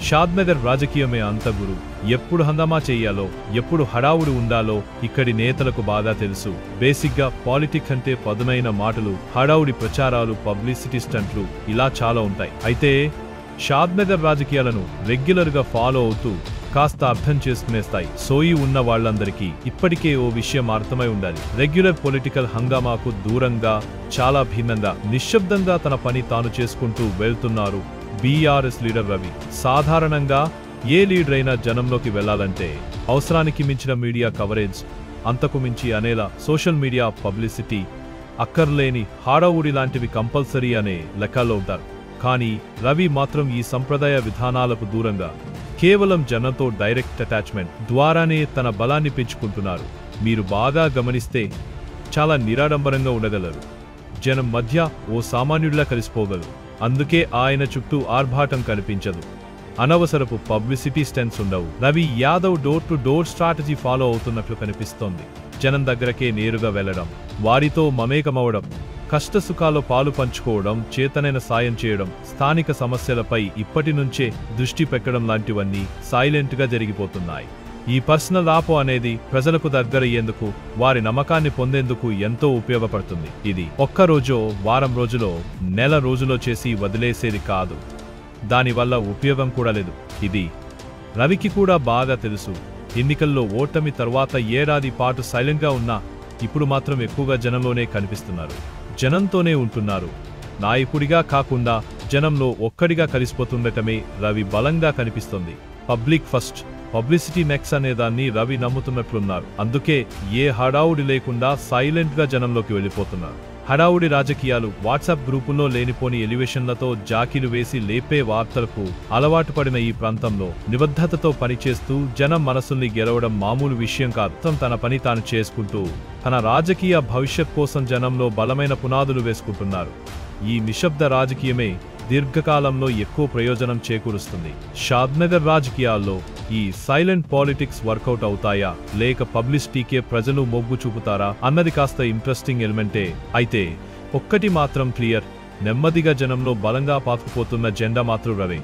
షాద్నగర్ రాజకీయమే అంత గురు. ఎప్పుడు హంగామా చెయ్యాలో, ఎప్పుడు హడావుడి ఉండాలో ఇక్కడి నేతలకు బాగా తెలుసు. బేసిక్గా పాలిటిక్ అంటే పదునైన మాటలు, హడావుడి ప్రచారాలు, పబ్లిసిటీ స్టంట్లు ఇలా చాలా ఉంటాయి. అయితే షాద్నగర్ రాజకీయాలను రెగ్యులర్గా ఫాలో అవుతూ కాస్త అర్థం చేసుకునేస్తాయి. సోయి ఉన్న వాళ్లందరికీ ఇప్పటికే ఓ విషయం అర్థమై ఉండాలి. రెగ్యులర్ పొలిటికల్ హంగామాకు దూరంగా, చాలా భిన్నంగా, నిశ్శబ్దంగా తన పని తాను చేసుకుంటూ వెళ్తున్నారు బీఆర్ఎస్ లీడర్ రవి. సాధారణంగా ఏ లీడర్ అయినా జనంలోకి వెళ్లాలంటే అవసరానికి మించిన మీడియా కవరేజ్, అంతకు మించి అనేలా సోషల్ మీడియా పబ్లిసిటీ, అక్కర్లేని హడావుడి లాంటివి కంపల్సరీ అనే లెక్కలో ఉంటారు. కానీ రవి మాత్రం ఈ సంప్రదాయ విధానాలకు దూరంగా కేవలం జనంతో డైరెక్ట్ అటాచ్మెంట్ ద్వారానే తన బలాన్ని పెంచుకుంటున్నారు. మీరు బాగా గమనిస్తే చాలా నిరాడంబరంగా ఉండగలరు. జనం మధ్య ఓ సామాన్యుడిలా కలిసిపోగలరు. అందుకే ఆయన చుట్టూ ఆర్భాటం కనిపించదు. అనవసరపు పబ్లిసిటీ స్టెన్స్ ఉండవు. Ravi Yadav door to door strategy follow అవుతున్నట్లు కనిపిస్తోంది. జనం దగ్గరకే నేరుగా వెళ్లడం, వారితో మమేకమవడం, కష్టసుఖాల్లో పాలు పంచుకోవడం, చేతనైన సాయం చేయడం, స్థానిక సమస్యలపై ఇప్పటి నుంచే దృష్టి పెట్టడం లాంటివన్నీ సైలెంట్గా జరిగిపోతున్నాయి. ఈ పర్సనల్ ఆపో అనేది ప్రజలకు దగ్గరయ్యేందుకు, వారి నమ్మకాన్ని పొందేందుకు ఎంతో ఉపయోగపడుతుంది. ఇది ఒక్క రోజో, వారం రోజులో, నెల రోజులో చేసి వదిలేసేది కాదు. దానివల్ల ఉపయోగం కూడా లేదు. ఇది రవికి కూడా బాగా తెలుసు. ఎన్నికల్లో ఓటమి తర్వాత ఏడాది పాటు సైలెంట్గా ఉన్నా ఇప్పుడు మాత్రం ఎక్కువగా జనంలోనే కనిపిస్తున్నారు. జనంతోనే ఉంటున్నారు. నాయకుడిగా కాకుండా జనంలో ఒక్కడిగా కలిసిపోతుండటమే రవి బలంగా కనిపిస్తుంది. పబ్లిక్ ఫస్ట్, పబ్లిసిటీ నెక్స్ట్ అనేదాన్ని రవి నమ్ముతున్నట్లున్నారు. అందుకే ఏ హడావుడి లేకుండా సైలెంట్గా జనంలోకి వెళ్ళిపోతున్నారు. హడావుడి రాజకీయాలు, వాట్సాప్ గ్రూపుల్లో లేనిపోని ఎలివేషన్లతో జాకీలు వేసి లేపే వార్తలకు అలవాటు పడిన ఈ ప్రాంతంలో నిబద్ధతతో పనిచేస్తూ జనం మనసుల్ని గెలవడం మామూలు విషయం కాదు. తన పని తాను చేసుకుంటూ తన రాజకీయ భవిష్యత్ కోసం జనంలో బలమైన పునాదులు వేసుకుంటున్నారు. ఈ నిశ్శబ్ద రాజకీయమే దీర్ఘకాలంలో ఎక్కువ ప్రయోజనం చేకూరుస్తుంది. షాద్నగర్ రాజకీయాల్లో ఈ సైలెంట్ పాలిటిక్స్ వర్కౌట్ అవుతాయా, లేక పబ్లిసిటీకే ప్రజలు మొగ్గు చూపుతారా అన్నది కాస్త ఇంట్రెస్టింగ్ ఎలిమెంటే. అయితే ఒక్కటి మాత్రం క్లియర్, నెమ్మదిగా జనంలో బలంగా పాతుకుపోతున్న జెండా మాత్రం రవే.